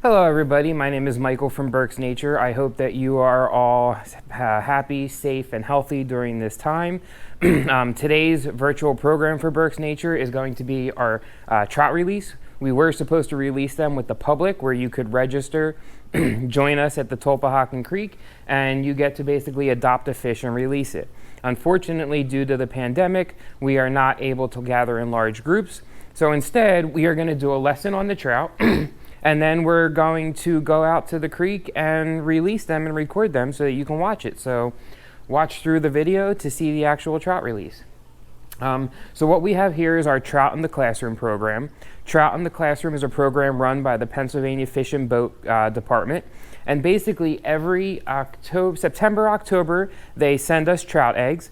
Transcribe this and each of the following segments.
Hello everybody, my name is Michael from Burke's Nature. I hope that you are all happy, safe, and healthy during this time. Today's virtual program for Burke's Nature is going to be our trout release. We were supposed to release them with the public where you could register, join us at the Tolpahocken Creek, and you get to basically adopt a fish and release it. Unfortunately, due to the pandemic, we are not able to gather in large groups. So instead, we are going to do a lesson on the trout. And then we're going to go out to the creek and release them and record them so that you can watch it. So watch through the video to see the actual trout release. So what we have here is our Trout in the Classroom program. Trout in the Classroom is a program run by the Pennsylvania Fish and Boat Department. And basically every September, October, they send us trout eggs.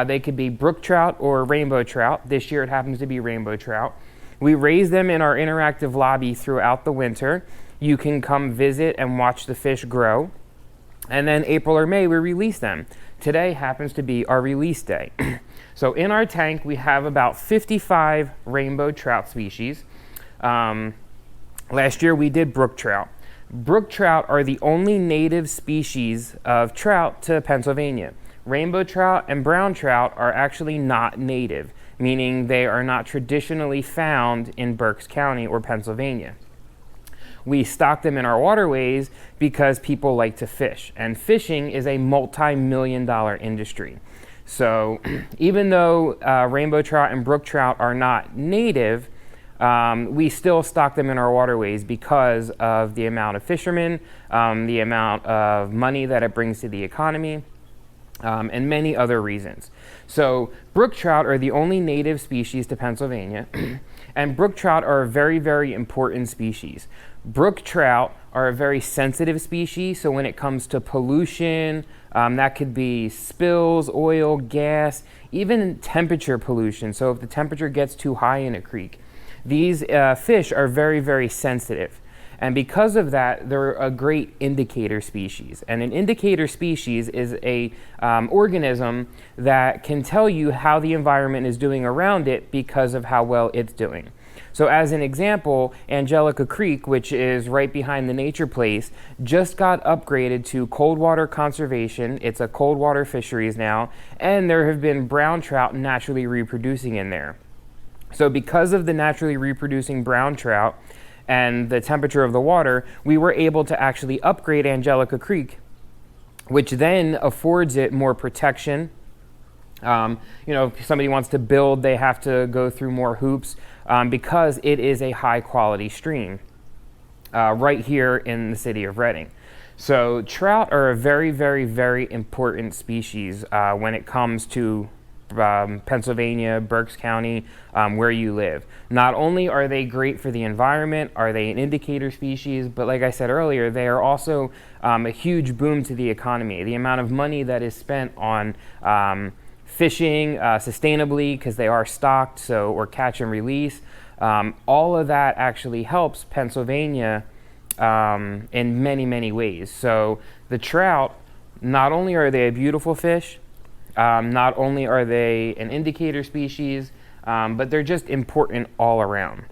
They could be brook trout or rainbow trout. This year it happens to be rainbow trout. We raise them in our interactive lobby throughout the winter. You can come visit and watch the fish grow. And then April or May, we release them. Today happens to be our release day. So in our tank, we have about 55 rainbow trout species. Last year, we did brook trout. Brook trout are the only native species of trout to Pennsylvania. Rainbow trout and brown trout are actually not native, meaning they are not traditionally found in Berks County or Pennsylvania. We stock them in our waterways because people like to fish, and fishing is a multi-million-dollar industry. So even though rainbow trout and brook trout are not native, we still stock them in our waterways because of the amount of fishermen, the amount of money that it brings to the economy, and many other reasons. So brook trout are the only native species to Pennsylvania, and brook trout are a very, very important species. Brook trout are a very sensitive species, so when it comes to pollution, that could be spills, oil, gas, even temperature pollution. So if the temperature gets too high in a creek, these fish are very, very sensitive. And because of that, they're a great indicator species. And an indicator species is a organism that can tell you how the environment is doing around it because of how well it's doing. So as an example, Angelica Creek, which is right behind the nature place, just got upgraded to cold water conservation. It's a cold water fisheries now, and there have been brown trout naturally reproducing in there. So because of the naturally reproducing brown trout, and the temperature of the water, we were able to actually upgrade Angelica Creek, which then affords it more protection. If somebody wants to build, they have to go through more hoops because it is a high quality stream right here in the city of Reading. So trout are a very, very, very important species when it comes to Pennsylvania, Berks County, where you live. Not only are they great for the environment, are they an indicator species, but like I said earlier, they are also a huge boom to the economy. The amount of money that is spent on fishing sustainably, because they are stocked, or catch and release, all of that actually helps Pennsylvania in many, many ways. So the trout, not only are they a beautiful fish, not only are they an indicator species, but they're just important all around.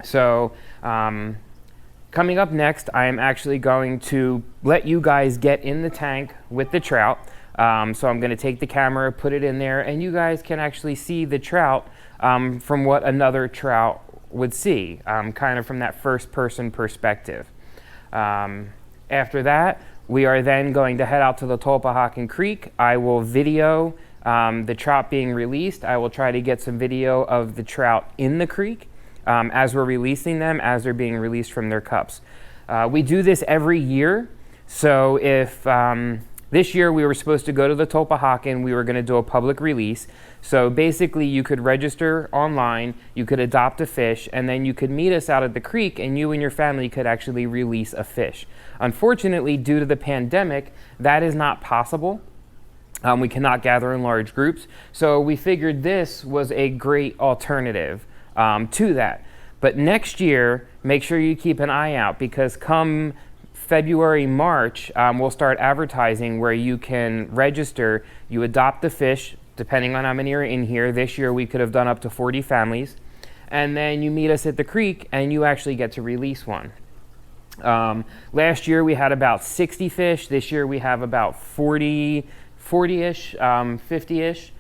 So coming up next, I am actually going to let you guys get in the tank with the trout. So I'm going to take the camera, put it in there, and you guys can actually see the trout from what another trout would see, kind of from that first person perspective. After that, we are then going to head out to the Tolpahocken Creek. I will video the trout being released. I will try to get some video of the trout in the creek as we're releasing them, as they're being released from their cups. We do this every year. So if this year we were supposed to go to the Tolpahocken, we were going to do a public release. So basically you could register online, you could adopt a fish, and then you could meet us out at the creek and you and your family could actually release a fish. Unfortunately, due to the pandemic, that is not possible. We cannot gather in large groups. So we figured this was a great alternative to that. But next year, make sure you keep an eye out, because come February, March, we'll start advertising where you can register, you adopt the fish, depending on how many are in here. This year we could have done up to 40 families. And then you meet us at the creek and you actually get to release one. Last year we had about 60 fish. This year we have about 40-ish, 50-ish.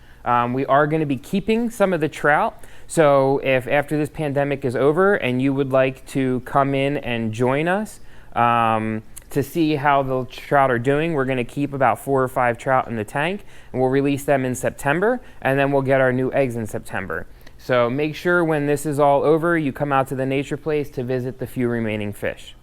We are going to be keeping some of the trout. So if after this pandemic is over and you would like to come in and join us to see how the trout are doing, we're going to keep about 4 or 5 trout in the tank, and we'll release them in September, and then we'll get our new eggs in September. So make sure when this is all over, you come out to the nature place to visit the few remaining fish.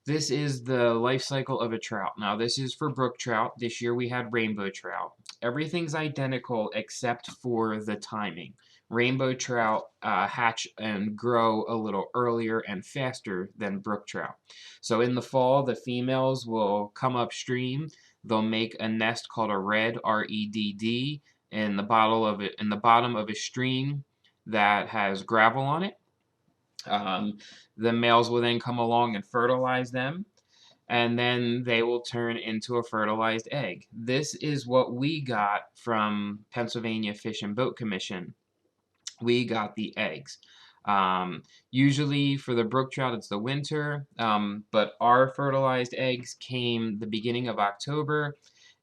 This is the life cycle of a trout. Now this is for brook trout. This year we had rainbow trout. Everything's identical except for the timing. Rainbow trout hatch and grow a little earlier and faster than brook trout. So in the fall, the females will come upstream. They'll make a nest called a redd, R-E-D-D, in the bottom of a stream that has gravel on it. The males will then come along and fertilize them, and then they will turn into a fertilized egg. This is what we got from Pennsylvania Fish and Boat Commission. We got the eggs. Usually for the brook trout it's the winter, but our fertilized eggs came the beginning of October,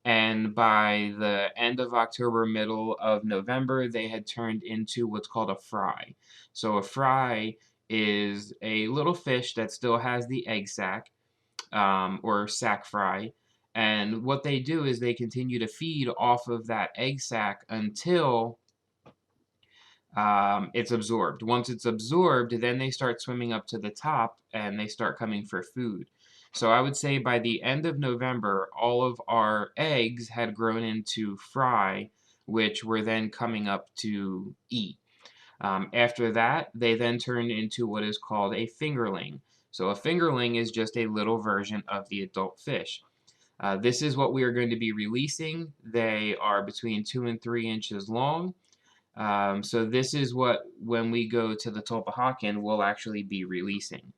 and by the end of October, middle of November, they had turned into what's called a fry. So a fry is a little fish that still has the egg sac, or sac fry, and what they do is they continue to feed off of that egg sac until it's absorbed. Once it's absorbed, then they start swimming up to the top and they start coming for food. So I would say by the end of November, all of our eggs had grown into fry, which were then coming up to eat. After that, they then turn into what is called a fingerling. So a fingerling is just a little version of the adult fish. This is what we are going to be releasing. They are between 2 and 3 inches long. So this is what, when we go to the Tulpehocken, we'll actually be releasing.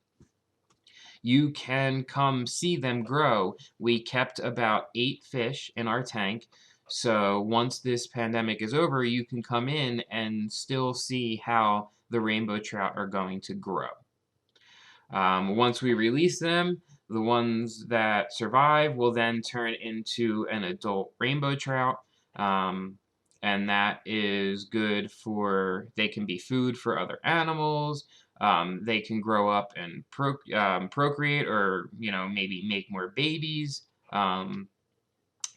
You can come see them grow. We kept about 8 fish in our tank. So once this pandemic is over, you can come in and still see how the rainbow trout are going to grow. Once we release them, the ones that survive will then turn into an adult rainbow trout. And that is good for, they can be food for other animals. They can grow up and procreate, or maybe make more babies.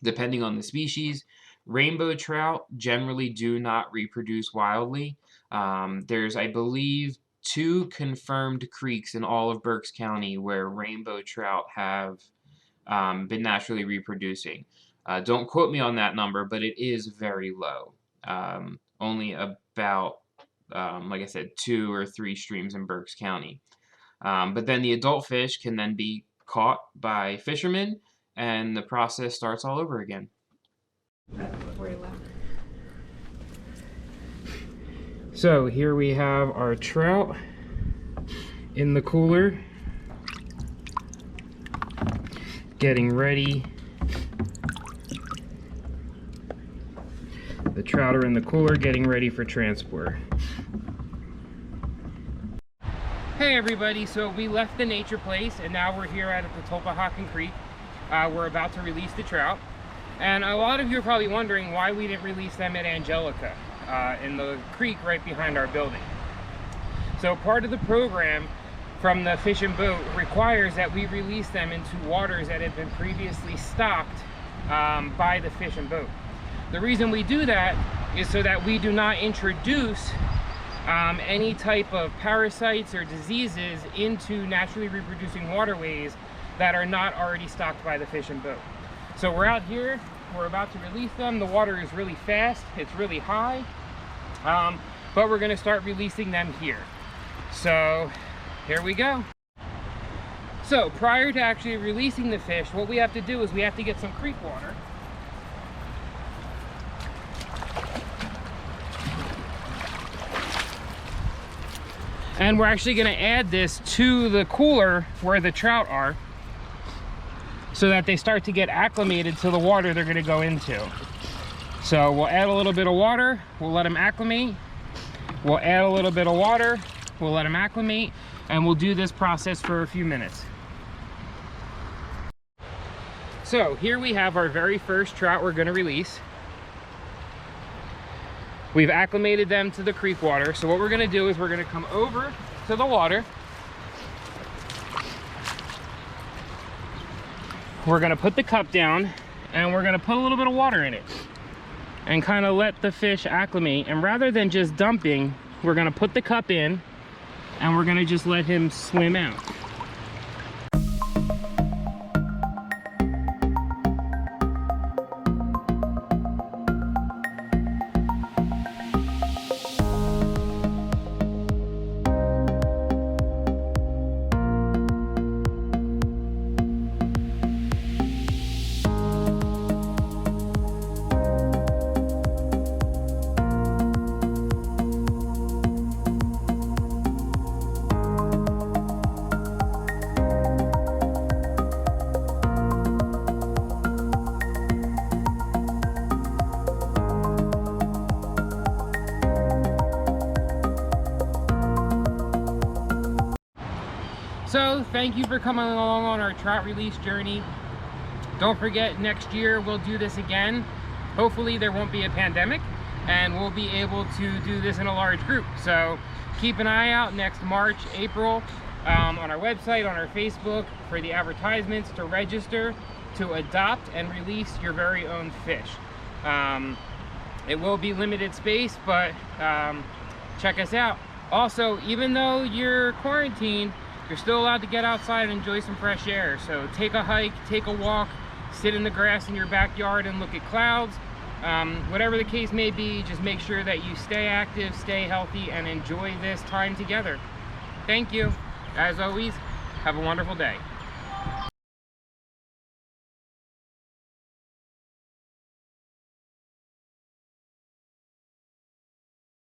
Depending on the species. Rainbow trout generally do not reproduce wildly. There's, I believe, 2 confirmed creeks in all of Berks County where rainbow trout have been naturally reproducing. Don't quote me on that number, but it is very low. Only about, like I said, 2 or 3 streams in Berks County. But then the adult fish can then be caught by fishermen, and the process starts all over again. So here we have our trout in the cooler, getting ready. The trout are in the cooler getting ready for transport. Hey everybody, so we left the nature place and now we're here at the Tulpehocken Creek. We're about to release the trout. And a lot of you are probably wondering why we didn't release them at Angelica, in the creek right behind our building. So part of the program from the Fish and Boat requires that we release them into waters that have been previously stocked by the Fish and Boat. The reason we do that is so that we do not introduce any type of parasites or diseases into naturally reproducing waterways that are not already stocked by the fish and boat. So we're out here, we're about to release them. The water is really fast, it's really high, but we're gonna start releasing them here. So here we go. So prior to actually releasing the fish, what we have to do is we have to get some creek water. And we're actually gonna add this to the cooler where the trout are, so that they start to get acclimated to the water they're gonna go into. So we'll add a little bit of water, we'll let them acclimate. We'll add a little bit of water, we'll let them acclimate, and we'll do this process for a few minutes. So here we have our very first trout we're gonna release. We've acclimated them to the creek water. So what we're gonna do is we're gonna come over to the water. We're gonna put the cup down and we're gonna put a little bit of water in it and kind of let the fish acclimate. And rather than just dumping, we're gonna put the cup in and we're gonna just let him swim out. So thank you for coming along on our trout release journey. Don't forget, next year we'll do this again. Hopefully there won't be a pandemic and we'll be able to do this in a large group. So keep an eye out next March, April, on our website, on our Facebook, for the advertisements to register to adopt and release your very own fish. It will be limited space, but check us out. Also, even though you're quarantined, you're still allowed to get outside and enjoy some fresh air. So take a hike, take a walk, sit in the grass in your backyard and look at clouds. Whatever the case may be, just make sure that you stay active, stay healthy, and enjoy this time together. Thank you. As always, have a wonderful day.